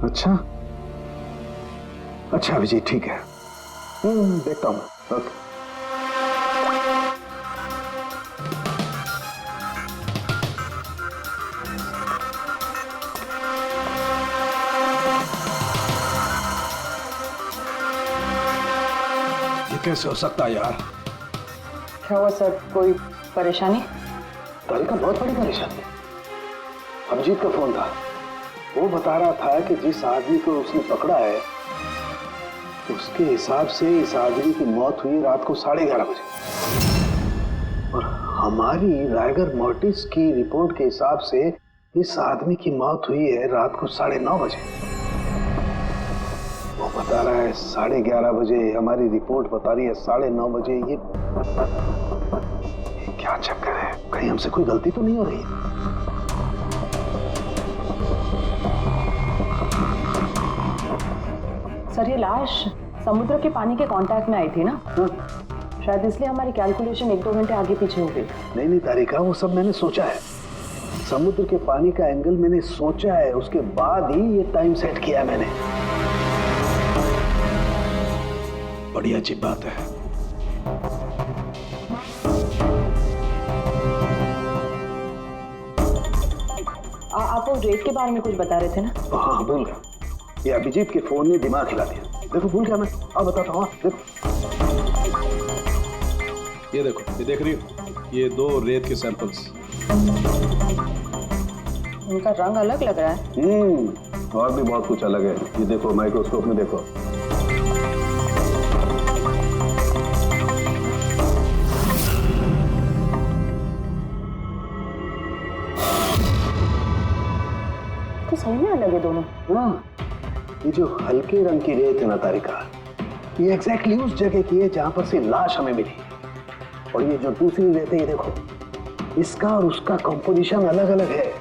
अच्छा अच्छा अभिजीत, ठीक है, देखता हूँ। ओके। ये कैसे हो सकता है यार? क्या हुआ सर, कोई परेशानी? तारिका, बहुत बड़ी परेशानी। अभिजीत का फोन था, वो बता रहा था कि जिस आदमी को उसने पकड़ा है उसके हिसाब से इस आदमी की मौत हुई रात को 11:30 बजे, और हमारी रायगर मोर्टिस की रिपोर्ट के हिसाब से इस आदमी की मौत हुई है रात को 9:30 बजे। वो बता रहा है 11:30 बजे, हमारी रिपोर्ट बता रही है 9:30 बजे। ये क्या चक्कर है? कहीं हमसे कोई गलती तो नहीं हो रही है? सर, ये लाश समुद्र के पानी के कांटेक्ट में आई थी ना? शायद इसलिए हमारी कैलकुलेशन 1-2 घंटे आगे पीछे हो गई। नहीं नहीं तारिका, वो सब मैंने सोचा है। समुद्र के पानी का एंगल मैंने सोचा है, उसके बाद ही ये टाइम सेट किया मैंने। बड़ी अजीब बात है। आप वो रेट के बारे में कुछ बता रहे थे ना? हाँ, भूल गया। ये अभिजीत के फोन ने दिमाग हिला दिया। देखो, भूल गया मैं। अब बताता हूँ। देखो, ये देखो, ये देख रही हो, ये 2 रेत के सैंपल्स। उनका रंग अलग लग रहा है। और भी बहुत कुछ अलग है। ये देखो, माइक्रोस्कोप में देखो। तो सही में अलग है दोनों। हाँ, ये जो हल्के रंग की रेत है ना तारिका, ये एग्जैक्टली उस जगह की है जहां पर से लाश हमें मिली। और ये जो दूसरी रेत है, ये देखो, इसका और उसका कंपोजिशन अलग अलग है।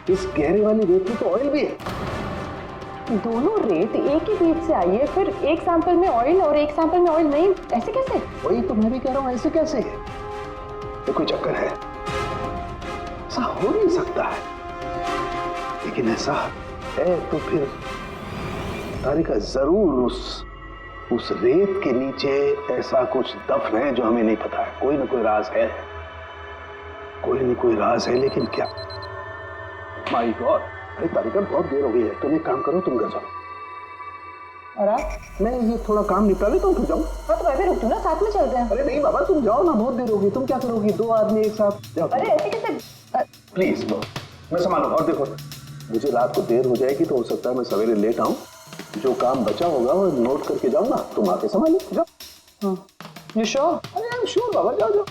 इस गहरे वाली रेत में तो ऑयल भी है। दोनों रेत एक ही बीज से आई है, फिर एक सैंपल में ऑयल और एक सैंपल में ऑयल नहीं, ऐसे कैसे? वही तो मैं भी कह रहा हूं, ऐसे कैसे? ये कोई चक्कर है? ऐसा हो नहीं सकता है। लेकिन ऐसा है तो फिर तारिका जरूर उस रेत के नीचे ऐसा कुछ दफन है जो हमें नहीं पता है। कोई ना कोई राज है, कोई ना कोई राज है, लेकिन क्या? My God! अरे तारिका, बहुत देर हो गई है। तुम एक काम करो, तुम घर जाओ। और आप? मैं ये थोड़ा काम निपटा लेता हूँ, फिर जाऊँ। हाँ, तो मैं भी रुक दूँ ना, साथ में चलते हैं। अरे नहीं बाबा, तुम जाओ ना, बहुत देर होगी। तुम क्या करोगी? 2 आदमी एक साथ जाओ। अरे ऐसे कैसे? प्लीज लो, मैं संभालूं। और देखो, मुझे रात को देर हो जाएगी तो हो सकता है मैं सवेरे लेट आऊं। जो काम बचा होगा वो नोट करके जाऊंगा, तुम आके संभालो। जाओ। You sure? अरे आई एम श्योर बाबा, जाओ जाओ।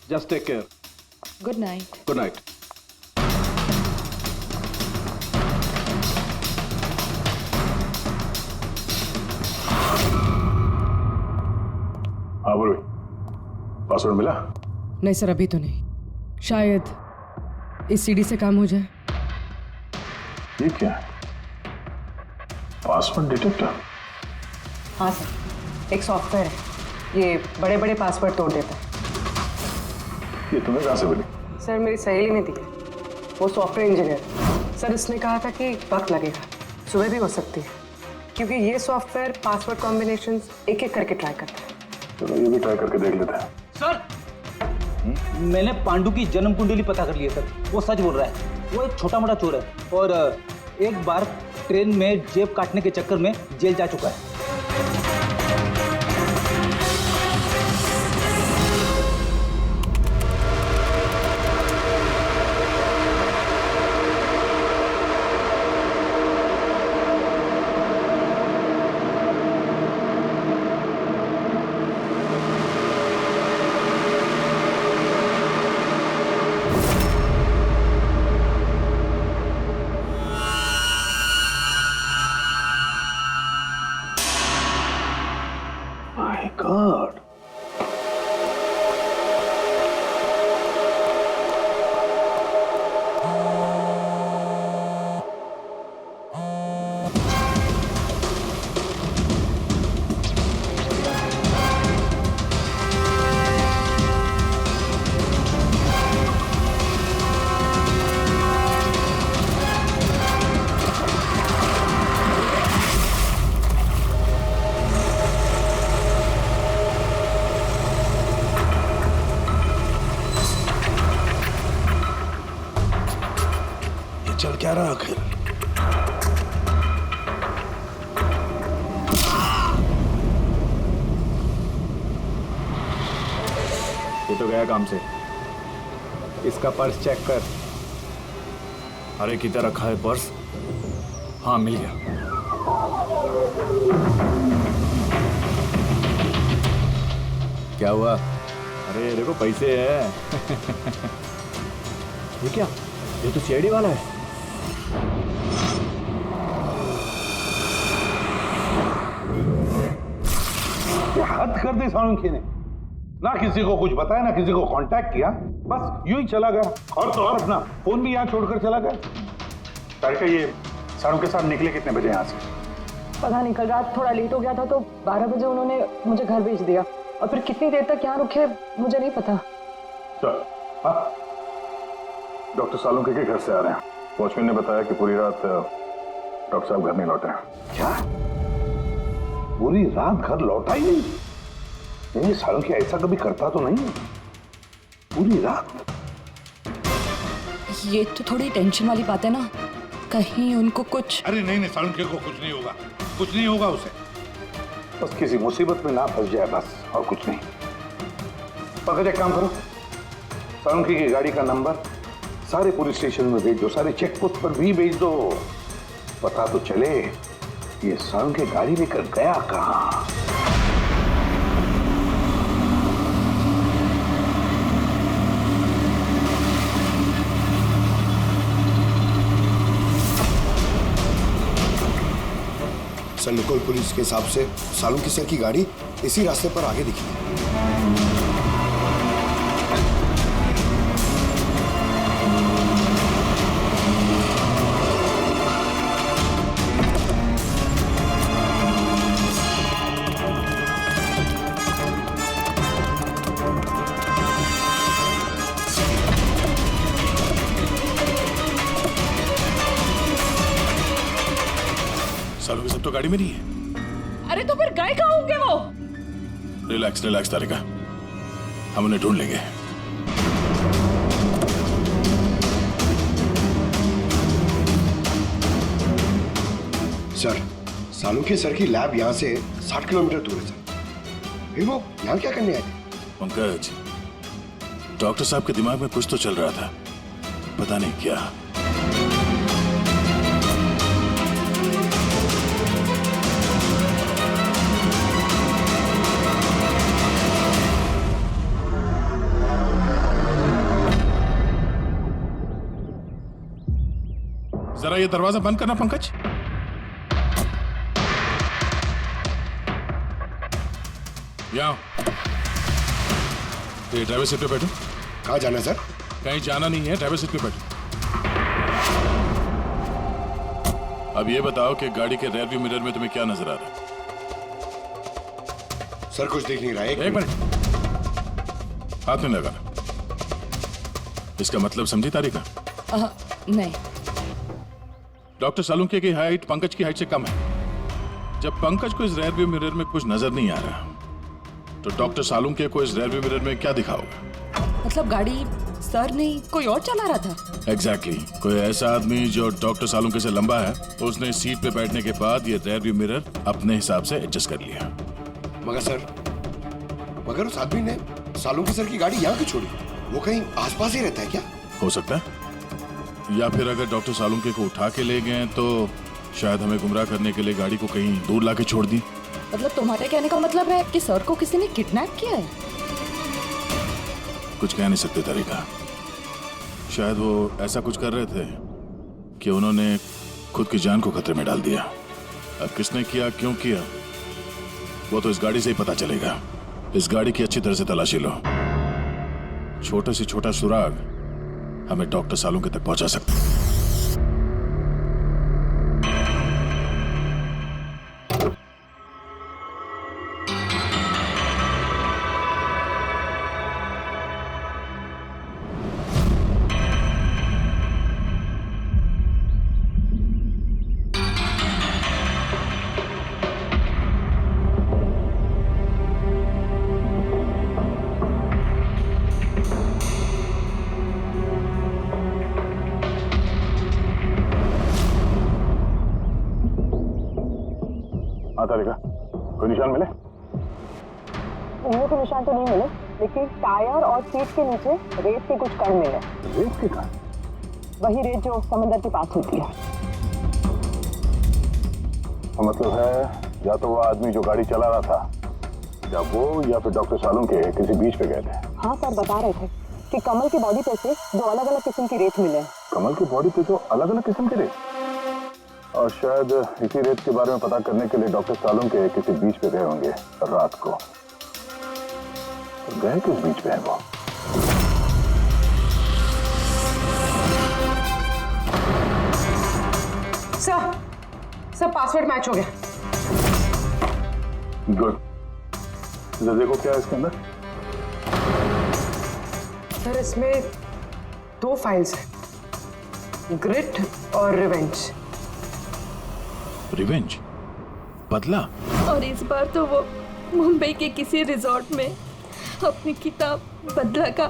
Just take care. Good night. Good night. हाँ बोलो, पासवर्ड मिला? नहीं सर, अभी तो नहीं। शायद इस सीडी से काम हो जाए। ये क्या है? Password detector? हाँ सर, एक सॉफ्टवेयर है, ये बड़े बड़े पासवर्ड तोड़ देता है। ये तुम्हें कहाँ से मिली? सर, मेरी सहेली ने दी है, वो सॉफ्टवेयर इंजीनियर। सर, इसने कहा था कि वक्त लगेगा, सुबह भी हो सकती है, क्योंकि ये सॉफ्टवेयर पासवर्ड कॉम्बिनेशंस एक एक करके ट्राई करता है। चलो ये भी ट्राई करके देख लेते हैं। सर, मैंने पांडु की जन्म कुंडली पता कर ली है सर। वो सच बोल रहा है, वो एक छोटा मोटा चोर है और एक बार ट्रेन में जेब काटने के चक्कर में जेल जा चुका है। ये चल क्या रहा आखिर? ये तो गया काम से। इसका पर्स चेक कर। अरे किधर रखा है पर्स? हाँ मिल गया। क्या हुआ? अरे देखो पैसे है। ये क्या? ये तो सीआईडी वाला है। ये हद कर दी सालुंकी ने। ना किसी को कुछ बताया, ना किसी को कांटेक्ट किया, बस यूं ही चला गया। और तो और अपना फोन भी यहाँ छोड़कर चला गया। तारिका, ये सालुंकी साहब निकले कितने बजे यहाँ से? पता नहीं, कल रात थोड़ा लेट हो गया था तो 12 बजे उन्होंने मुझे घर भेज दिया और फिर कितनी देर तक यहाँ रुके मुझे नहीं पता। चल, हाँ, डॉक्टर सालुंकी के घर से आ रहे हैं। वॉचमैन ने बताया कि पूरी रात डॉक्टर साहब घर नहीं लौटे हैं। क्या? पूरी रात घर लौटा ही नहीं? नहीं, सालुंकी ऐसा कभी करता तो नहीं। पूरी रात? ये तो थोड़ी टेंशन वाली बात है ना, कहीं उनको कुछ। अरे नहीं, सालुंकी को कुछ नहीं होगा, कुछ नहीं होगा उसे। बस किसी मुसीबत में ना फंस जाए, बस, और कुछ नहीं। पंकज, एक काम करो, सालुंकी की गाड़ी का नंबर सारे पुलिस स्टेशन में भेज दो, सारे चेक पोस्ट पर भी भेज दो। पता तो चले ये सालुंकी गाड़ी लेकर गया कहां। सर, निकोल पुलिस के हिसाब से सालुंकी सर की गाड़ी इसी रास्ते पर आगे दिखी। सालुंकी सब तो गाड़ी में नहीं है। अरे तो फिर गए कहाँ होंगे वो? रिलैक्स रिलैक्स तारिका, हम उन्हें ढूंढ लेंगे। सर, सालुंकी सर की लैब यहाँ से 60 किलोमीटर दूर है सर। फिर वो यहाँ क्या करने आए थे? पंकज, डॉक्टर साहब के दिमाग में कुछ तो चल रहा था, पता नहीं क्या। जरा ये दरवाजा बंद करना पंकज। यहाँ ये ड्राइवर सीट पे बैठो। कहाँ जाना है सर? कहीं जाना नहीं है, ड्राइवर सीट पे बैठो। अब ये बताओ कि गाड़ी के रेयर व्यू मिरर में तुम्हें क्या नजर आ रहा है? सर कुछ दिख नहीं रहा है। एक मिनट, हाथ में लगाना। इसका मतलब समझी तारिका? नहीं। डॉक्टर सालुंकी की हाइट पंकज की हाइट से कम है। जब पंकज को इस रेयर व्यू मिरर में कुछ नजर नहीं आ रहा, तो डॉक्टर सालुंकी को इस रेयर व्यू मिरर में क्या दिखाओगे? मतलब गाड़ी सर नहीं कोई और चला रहा था? एग्जैक्टली कोई ऐसा आदमी जो डॉक्टर सालुंकी से लंबा है, उसने सीट पे बैठने के बाद ये रेयर व्यू मिरर अपने हिसाब से एडजस्ट कर लिया। मगर उस आदमी ने सालुंकी सर की गाड़ी यहाँ क्यों छोड़ी? वो कहीं आसपास ही रहता है क्या? हो सकता है, या फिर अगर डॉक्टर सालुंकी को उठा के ले गए तो शायद हमें गुमराह करने के लिए गाड़ी को कहीं दूर लाके छोड़ दी। मतलब तुम्हारे कहने का मतलब है कि सर को किसी ने किडनैप किया है? कुछ कह नहीं सकते तारिका, शायद वो ऐसा कुछ कर रहे थे कि उन्होंने खुद की जान को खतरे में डाल दिया। अब किसने किया, क्यों किया, वो तो इस गाड़ी से ही पता चलेगा। इस गाड़ी की अच्छी तरह से तलाशी लो, छोटे से छोटा सुराग हमें डॉक्टर सालुंकी तक पहुंचा सकता है। तारिका, कोई निशान मिले? उंगलियों के निशान तो नहीं मिले, लेकिन टायर और सीट के नीचे रेत के कुछ कण मिले। रेत के कण? वही रेत जो समंदर के पास होती है। तो मतलब है या तो वो आदमी जो गाड़ी चला रहा था, या वो या फिर डॉक्टर सालों के किसी बीच पे गए थे। हाँ सर, बता रहे थे कि कमल की बॉडी पे से दो अलग अलग किस्म की रेत मिले। कमल की बॉडी पे तो अलग अलग किस्म के रेत, और शायद इसी रेत के बारे में पता करने के लिए डॉक्टर सालों के किसी बीच पे गए होंगे रात को। गए किस बीच पे है वो? सर पासवर्ड मैच हो गया। गुड। जरा देखो क्या है इसके अंदर। सर इसमें दो फाइल्स हैं, ग्रिट और रिवेंज। रिवेंज? बदला? और इस बार तो वो मुंबई के किसी रिजॉर्ट में अपनी किताब बदला का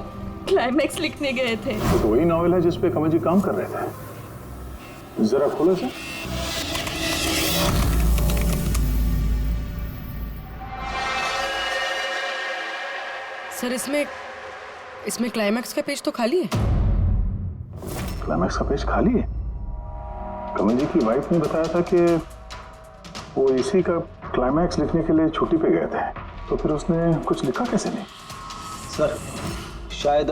क्लाइमैक्स लिखने गए थे। तो वही नॉवेल है जिसपे कमल जी काम कर रहे थे। जरा खोलो से। सर इसमें क्लाइमैक्स का पेज तो खाली है। क्लाइमैक्स का पेज खाली है? कमल जी की वाइफ ने बताया था कि वो इसी का क्लाइमैक्स लिखने के लिए छुट्टी पे गए थे, तो फिर उसने कुछ लिखा कैसे नहीं? सर शायद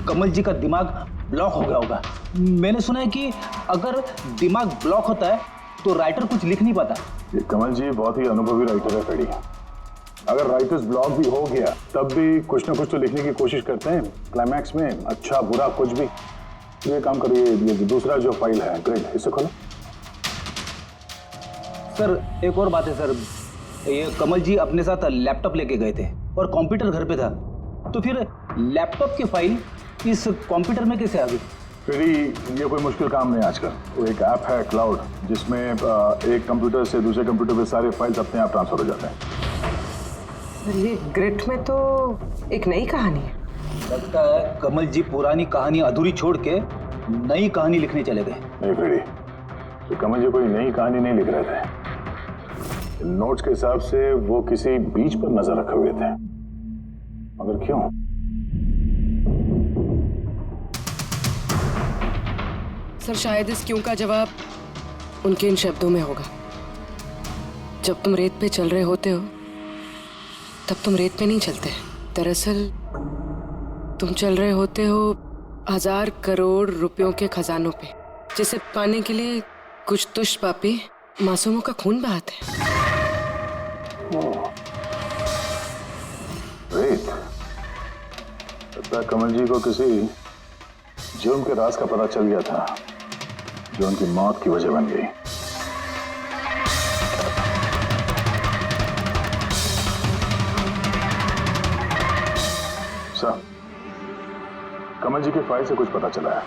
कमल जी का दिमाग ब्लॉक हो गया होगा। मैंने सुना है कि अगर दिमाग ब्लॉक होता है तो राइटर कुछ लिख नहीं पाता। ये कमल जी बहुत ही अनुभवी राइटर है फेडी। अगर राइटर्स ब्लॉक भी हो गया तब भी कुछ ना कुछ तो लिखने की कोशिश करते हैं क्लाइमैक्स में, अच्छा बुरा कुछ भी। ये काम करिए, ये दूसरा जो फाइल है ग्रेट, इसे खोलो। सर एक और बात है सर, ये कमल जी अपने साथ लैपटॉप लेके गए थे और कंप्यूटर घर पे था, तो फिर लैपटॉप की फाइल इस कंप्यूटर में कैसे आ गई? फेडी, ये कोई मुश्किल काम नहीं आजकल। वो एक ऐप है क्लाउड, जिसमें एक कंप्यूटर से दूसरे कंप्यूटर पे सारे फाइल्स अपने आप ट्रांसफर हो जाते हैं। ये ग्रिट में तो एक नई कहानी है। लगता है कमल जी पुरानी कहानी अधूरी छोड़ के नई कहानी लिखने चले गए। नहीं फेडी, तो कमल जी कोई नई कहानी नहीं लिख रहे थे। नोट्स के हिसाब से वो किसी बीच पर नजर रखे हुए थे, मगर क्यों? सर शायद इस क्यों का जवाब उनके इन शब्दों में होगा। जब तुम रेत पे चल रहे होते हो तब तुम रेत पे नहीं चलते। दरअसल तुम चल रहे होते हो 1000 करोड़ रुपयों के खजानों पे, जिसे पाने के लिए कुछ दुष्ट पापी मासूमों का खून बहाते हैं। रेत? लगता है कमल जी को किसी जुर्म के राज का पता चल गया था, जो उनकी मौत की वजह बन गई। सर, कमल जी के फाइल से कुछ पता चला है।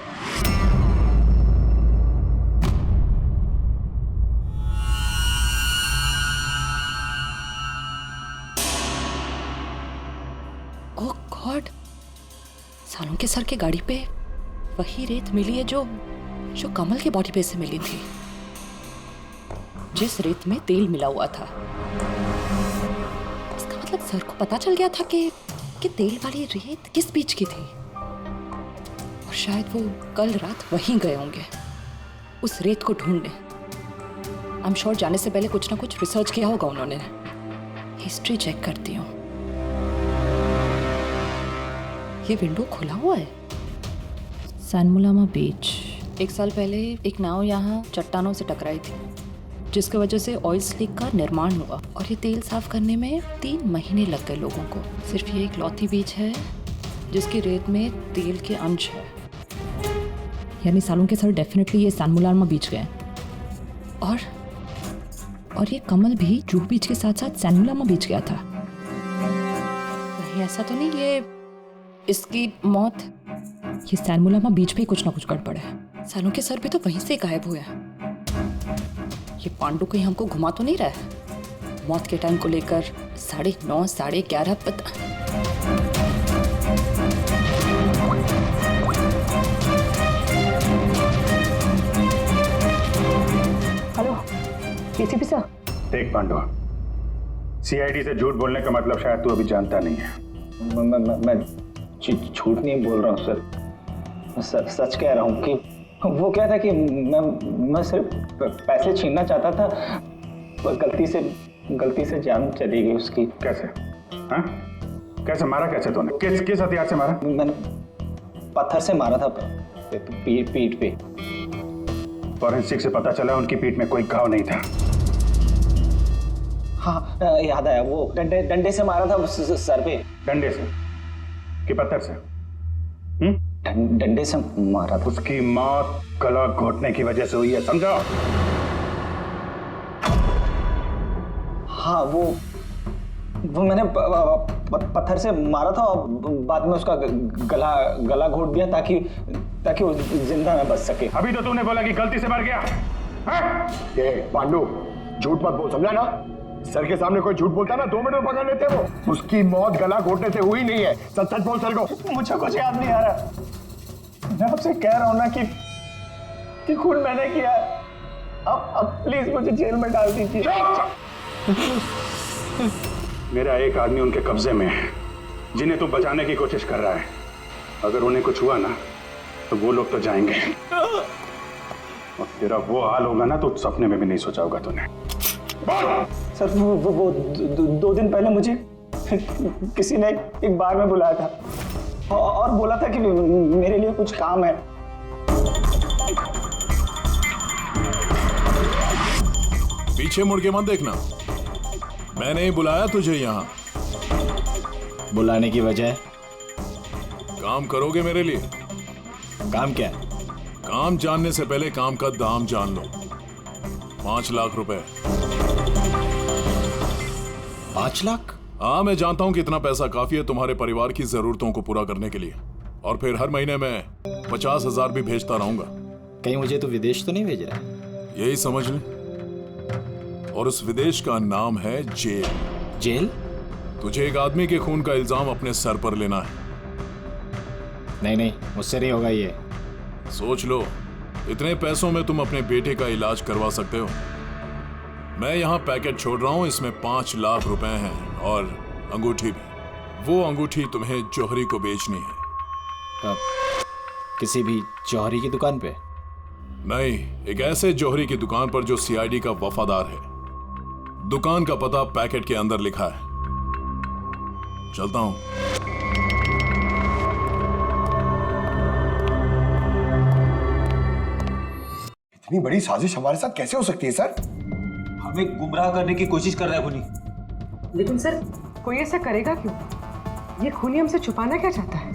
ओह गॉड, सालों के सर के गाड़ी पे वही रेत मिली है जो कमल के बॉडी पे से मिली थी, जिस रेत में तेल मिला हुआ था। इसका मतलब सर को पता चल गया था कि तेल वाली रेत किस बीच की थी, और शायद वो कल रात वहीं गए होंगे उस रेत को ढूंढने। आई एम श्योर जाने से पहले कुछ ना कुछ रिसर्च किया होगा उन्होंने। हिस्ट्री चेक करती हूँ। ये विंडो खुला हुआ है। सैनमुलामा बीच। 1 साल पहले एक नाव यहाँ चट्टानों से टकराई थी, जिसकी वजह से ऑयल स्लिक का निर्माण हुआ, और ये तेल साफ करने में 3 महीने लग गए लोगों को। सिर्फ ये इकलौती बीच है जिसकी रेत में तेल के अंश है। यानी सालों के सर डेफिनेटली ये सैनमुलामा बीच गए, और ये कमल भी जूहू बीच के साथ साथ सैनमुलामा बीच गया था। नहीं ऐसा तो नहीं, ये इसकी मौत ये सैनमुलामा बीच पे कुछ ना कुछ गड़बड़ है। सालों के सर भी तो वहीं से गायब हुए हैं। ये पांडु कहीं हमको घुमा तो नहीं रहा है? मौत के टाइम को लेकर 9:30 11:30 पता। Hello ACP sir. Take Pandu, CID से झूठ बोलने का मतलब शायद तू अभी जानता नहीं है। मैं झूठ नहीं बोल रहा हूँ सर, सच कह रहा हूँ कि वो क्या था कि मैं सिर्फ पैसे छीनना चाहता था, पर गलती से जान चली गई उसकी। कैसे? हाँ? कैसे मारा? कैसे तूने? किस हथियार से मारा? मैंने पत्थर से मारा था पीठ पे। फॉरेंसिक से पता चला उनकी पीठ में कोई घाव नहीं था। हाँ याद आया, वो डंडे से मारा था सर पे। डंडे से कि पत्थर से? डंडे से मारा था। उसकी मौत गला घोटने की वजह से हुई है, समझो? हाँ वो मैंने पत्थर से मारा था और बाद में उसका गला घोट दिया ताकि वो जिंदा ना बच सके। अभी तो तूने बोला कि गलती से मर गया। ये पांडु, झूठ मत बोल, समझा ना? सर के सामने कोई झूठ बोलता है ना, 2 मिनट में पकड़ लेते हैं वो। उसकी मौत गला घोटने से हुई नहीं है। सच सच बोल सर को। मुझे कुछ याद नहीं आ रहा। मैं आपसे कह रहा हूँ ना कि खून मैंने किया। अब प्लीज मुझे जेल में डाल दीजिए। मेरा एक आदमी उनके कब्जे में है जिन्हें तू बचाने की कोशिश कर रहा है। अगर उन्हें कुछ हुआ ना तो वो लोग तो जाएंगे और तेरा वो हाल होगा ना तो सपने में भी नहीं सोचा होगा तूने। सर वो 2 दिन पहले मुझे किसी ने एक बार में बुलाया था और बोला था कि मेरे लिए कुछ काम है। पीछे मुड़ के मत देखना, मैंने ही बुलाया तुझे यहाँ। बुलाने की वजह? काम करोगे मेरे लिए? काम क्या? काम जानने से पहले काम का दाम जान लो। 5 लाख रुपए। 5 लाख? हाँ, मैं जानता हूँ कि इतना पैसा काफी है तुम्हारे परिवार की जरूरतों को पूरा करने के लिए, और फिर हर महीने मैं 50,000 भी भेजता रहूंगा। कहीं मुझे तो विदेश तो नहीं भेज रहा? यही समझ ले। और उस विदेश का नाम है जेल। जेल? तुझे एक आदमी के खून का इल्जाम अपने सर पर लेना है। नहीं, मुझसे नहीं होगा ये। सोच लो, इतने पैसों में तुम अपने बेटे का इलाज करवा सकते हो। मैं यहाँ पैकेट छोड़ रहा हूँ, इसमें 5 लाख रुपए हैं और अंगूठी भी। वो अंगूठी तुम्हें जौहरी को बेचनी है। किसी भी जौहरी की दुकान पे? नहीं, एक ऐसे जौहरी की दुकान पर जो सीआईडी का वफादार है। दुकान का पता पैकेट के अंदर लिखा है। चलता हूं। इतनी बड़ी साजिश हमारे साथ कैसे हो सकती है सर? हमें गुमराह करने की कोशिश कर रहा है खूनी। लेकिन सर, कोई ऐसा करेगा क्यों? ये खूनी हमसे छुपाना क्या चाहता है?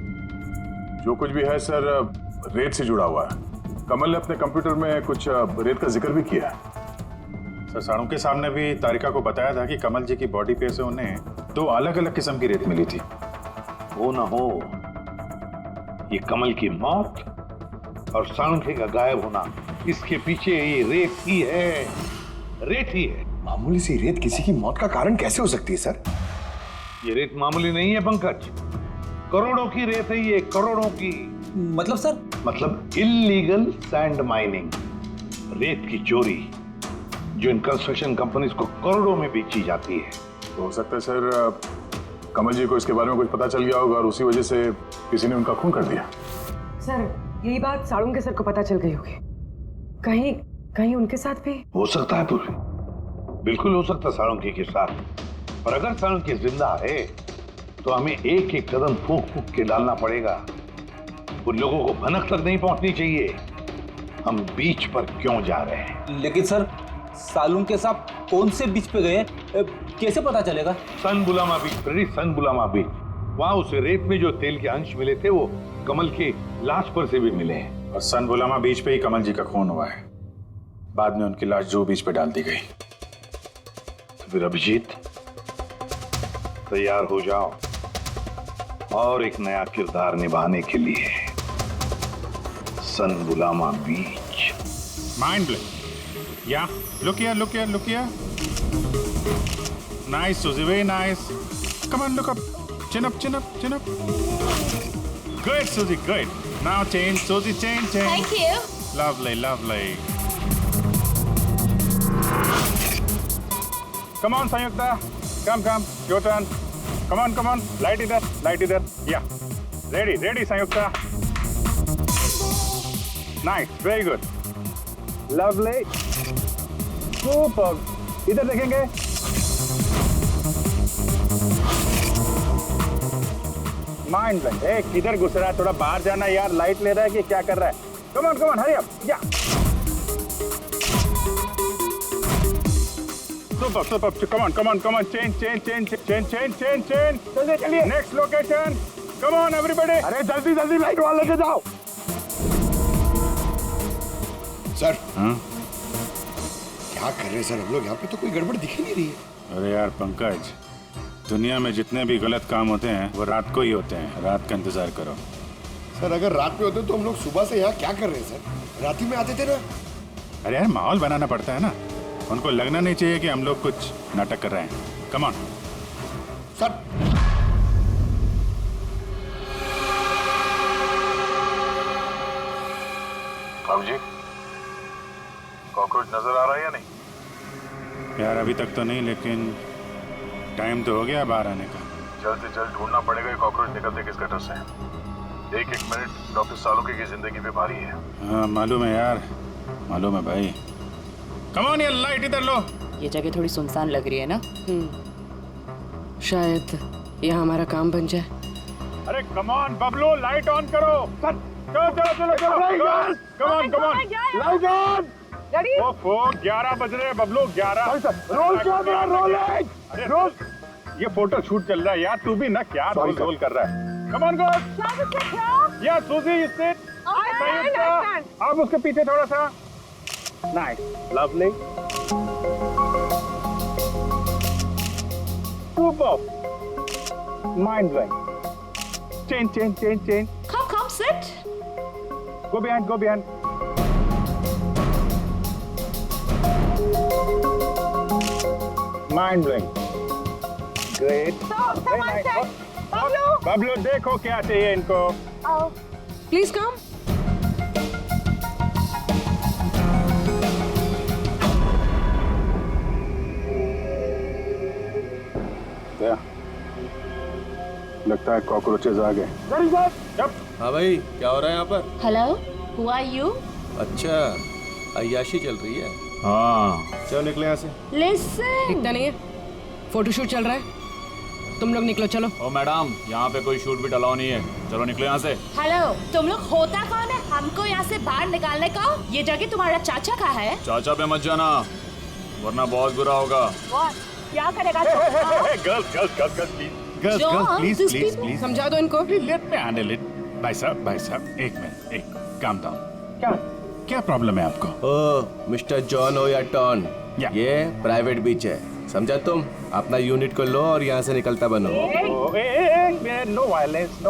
जो कुछ भी है सर, रेत से जुड़ा हुआ है। कमल ने अपने कंप्यूटर में कुछ रेत का जिक्र भी किया है। सर, साड़ू के सामने भी तारिका को बताया था कि कमल जी की बॉडी पे से उन्हें 2 अलग अलग किस्म की रेत मिली थी। वो ना हो, ये कमल की मौत और साळुंखे का गायब होना, इसके पीछे ये रेत ही है। रेत ही है। मामूली सी रेत किसी की मौत का कारण कैसे हो सकती है सर? ये रेत मामूली नहीं है पंकज, करोड़ों की रेत है ये, करोड़ों की। मतलब सर? मतलब इल्लीगल सैंड माइनिंग, रेत की चोरी, जो इन कंस्ट्रक्शन कंपनीज को करोड़ों में बेची जाती है। तो हो सकता है सर कमल जी को इसके बारे में कुछ पता चल गया होगा और उसी वजह से किसी ने उनका खून कर दिया। सर, यही बात साळुंखे सर को पता चल गई होगी। कहीं उनके साथ भी हो सकता है पूरी, बिल्कुल हो सकता है साळुंखे के साथ। पर अगर साळुंखे जिंदा है तो हमें एक एक कदम फूंक फूंक के डालना पड़ेगा। उन लोगों को भनक तक नहीं पहुंचनी चाहिए हम बीच पर क्यों जा रहे हैं। लेकिन सर, साळुंखे साहब कौन से बीच पे गए, कैसे पता चलेगा? सन बुलामा बीच, सन बुलामा बीच। वहां उस रेत में जो तेल के अंश मिले थे वो कमल के लाश पर से भी मिले हैं। और सन बुलामा बीच पे ही कमल जी का खून हुआ है। बाद में उनकी लाश जो बीच पे डाल दी गई। तो फिर अभिजीत, तैयार हो जाओ और एक नया किरदार निभाने के लिए। सन बुलामा beach. Mind blowing. Yeah, look here. Nice, Suzy, very nice. Come on, look up. Chin up. Good, Suzy, good. Now change, Suzy, change. Thank you. Lovely. Come on, Sanyukta. Come your turn come on light इधर या ready Sanyukta nice very good lovely super इधर देखेंगे mind blank किधर घुस रहा है थोड़ा बाहर जाना यार लाइट ले रहा है कि क्या कर रहा है कम ऑन हरी अप या सुपर कम ऑन चेंज चलिए next location come on everybody अरे जल्दी लाइट वाला लेके जाओ सर क्या कर रहे हैं सर हम लोग यहाँ पे तो कोई गड़बड़ दिख ही नहीं रही है अरे यार पंकज दुनिया में जितने भी गलत काम होते हैं वो रात को ही होते हैं रात का इंतजार करो सर अगर रात में होते तो हम लोग सुबह से यहाँ क्या कर रहे हैं सर रात ही में आते थे ना अरे यार माहौल बनाना पड़ता है ना उनको लगना नहीं चाहिए कि हम लोग कुछ नाटक कर रहे हैं कम ऑन सर अब जी कॉकरोच नजर आ रहा है या नहीं यार अभी तक तो नहीं लेकिन टाइम तो हो गया बाहर आने का जल्द से जल्द ढूंढना पड़ेगा ये कॉकरोच निकलते किस गटर से एक मिनट डॉक्टर सालुंके की जिंदगी पे भारी है हाँ मालूम है यार मालूम है भाई कम ऑन यार लाइट इधर लो ये जगह थोड़ी सुनसान लग रही है ना शायद यहाँ हमारा काम बन जाए अरे come on Bablu light on करो चलो कम ऑन लाइट ऑन ओफो 11 बज रहे हैं बबलू 11 रोल ये फोटो शूट चल रहा है यार तू भी ना क्या रोल कर रहा है कम ऑन गर्ल या सूजी सिट आप उसके पीछे थोड़ा सा nice lovely super mind blank change Come, sit. go behind mind blank great Bablu देखो क्या चाहिए इनको प्लीज कम लगता है कॉकरोचेस आ गए हाँ भाई क्या हो रहा है यहाँ पर Hello, who are you? अच्छा अय्याशी चल रही है हाँ चलो निकले यहाँ से Listen. दिखता नहीं है फोटोशूट चल रहा है तुम लोग निकलो चलो ओ मैडम यहाँ पे कोई शूट भी अलाउ नहीं है चलो निकलो यहाँ से हेलो तुम लोग होता कौन है हमको यहाँ से बाहर निकालने का ये जगह तुम्हारा चाचा का है चाचा पे मत जाना वरना बहुत बुरा होगा क्या करेगा गर्ल्स प्लीज समझा दो इनको लेट मी हैंडल इट भाई साहब एक मिनट काम डाउन क्या प्रॉब्लम है आपको ओ मिस्टर जॉन हो या टॉन या। ये प्राइवेट बीच है समझा तुम अपना यूनिट को लो और यहाँ से निकलता बनो नो वायलेंस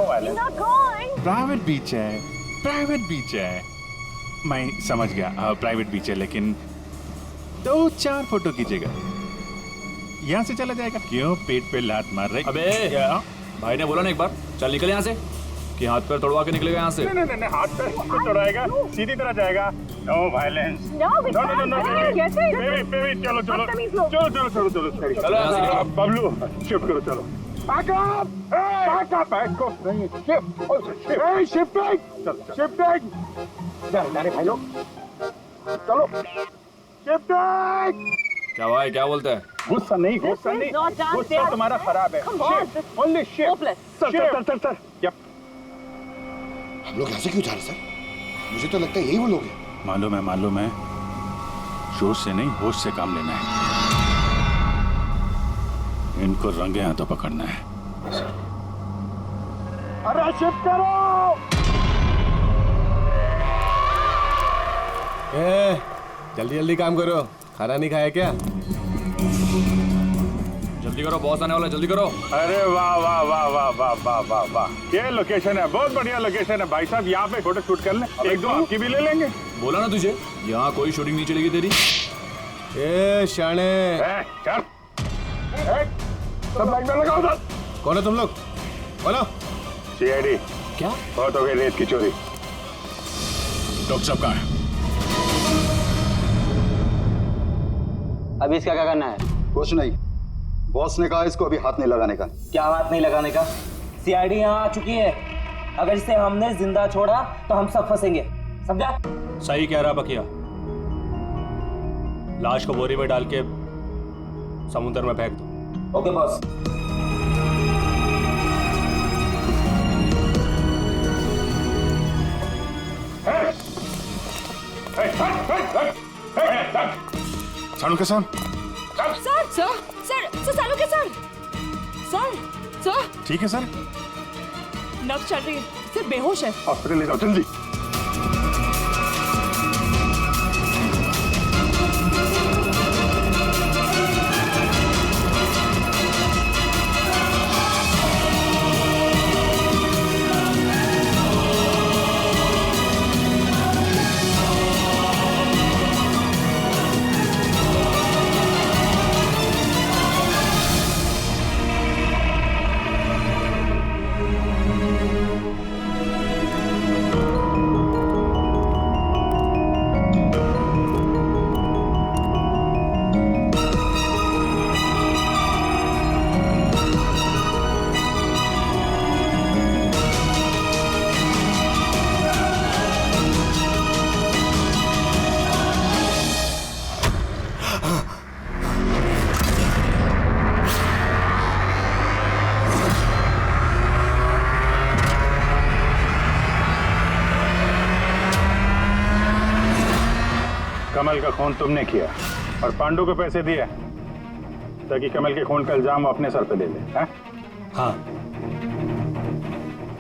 प्राइवेट बीच है मैं समझ गया प्राइवेट बीच है लेकिन 2-4 फोटो कीजिएगा यहाँ से चला जाएगा क्यों पेट पे लात मार रहे अबे भाई ने बोला ना एक बार चल निकल यहाँ से कि हाथ पैर तोड़वा के निकलेगा यहाँ से नहीं हाथ पैर तो तोड़ाएगा सीधी तरह जाएगा नो वायलेंस नो बेबी चलो बबलू शिफ्ट करो चलो बैक अप शिफ्टिंग भाई लोग चलो शिफ्टिंग क्या भाई क्या बोलते हैं गुस्सा नहीं गुस्सा तुम्हारा खराब है ओनली शिफ्ट सर हम लोग यहाँ से क्यों जा रहे सर मुझे तो लगता है यही वो लोग हैं मालूम है जोश से नहीं होश से काम लेना है इनको रंगे हाथों पकड़ना है अरे शिफ्ट करो जल्दी जल्दी काम करो खाना नहीं खाया क्या जल्दी करो बॉस आने वाला जल्दी करो अरे वाह ये लोकेशन है बहुत बढ़िया लोकेशन है भाई साहब यहाँ पे फोटो शूट कर लें एक दो आपकी भी ले लेंगे बोला ना तुझे यहाँ कोई शूटिंग नहीं चलेगी तेरी ए शाने सब लाइन में लगाओ सर कौन है तुम लोग बोलो सीआईडी क्या बहुत हो गई रेत की चोरी डॉक्टर साहब कहाँ है अभी इसका क्या करना है कुछ नहीं बॉस ने कहा इसको अभी हाथ नहीं लगाने का। क्या हाथ नहीं लगाने का? सीआईडी यहाँ आ चुकी है। अगर इसे हमने जिंदा छोड़ा तो हम सब फंसेंगे, समझा? सही कह रहा बकिया। लाश को बोरी में डाल के समुद्र में फेंक दो। Okay boss. सालू के साथ सर सालू के सर ठीक है सर। नब्ज चल रही है, सिर्फ बेहोश है। हॉस्पिटल ले जाओ जल्दी। कमल का खून तुमने किया और पांडु को पैसे दिए ताकि कमल के खून का इल्जाम अपने सर पे ले ले, हैं? हाँ,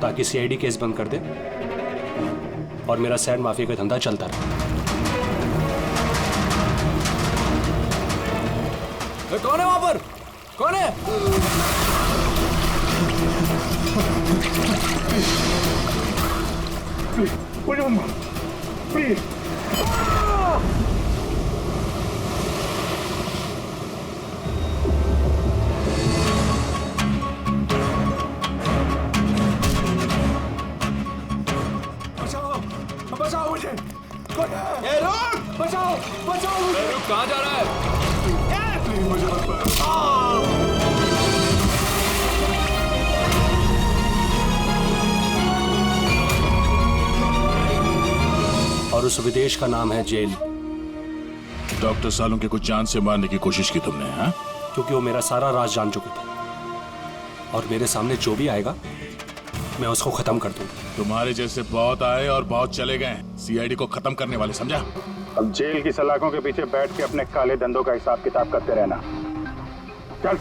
ताकि सीआईडी केस बंद कर दे और मेरा सैंड माफिया का धंधा चलता रहे। कौन है वहां पर? कौन है? प्लीज बचाओ मुझे। बचाओ बचाओ मुझे। कहाँ जा रहा है? प्लीज मुझे मत मारो। और उस विदेश का नाम है जेल। डॉक्टर सालुंके को जान से मारने की कोशिश की तुमने, हाँ? क्योंकि वो मेरा सारा राज जान चुके थे और मेरे सामने जो भी आएगा मैं उसको खत्म कर दूंगा। तुम्हारे जैसे बहुत आए और बहुत चले गए, सीआईडी को खत्म करने वाले, समझा? अब जेल की सलाखों के पीछे बैठ के अपने काले धंधों का हिसाब किताब करते रहना। चल।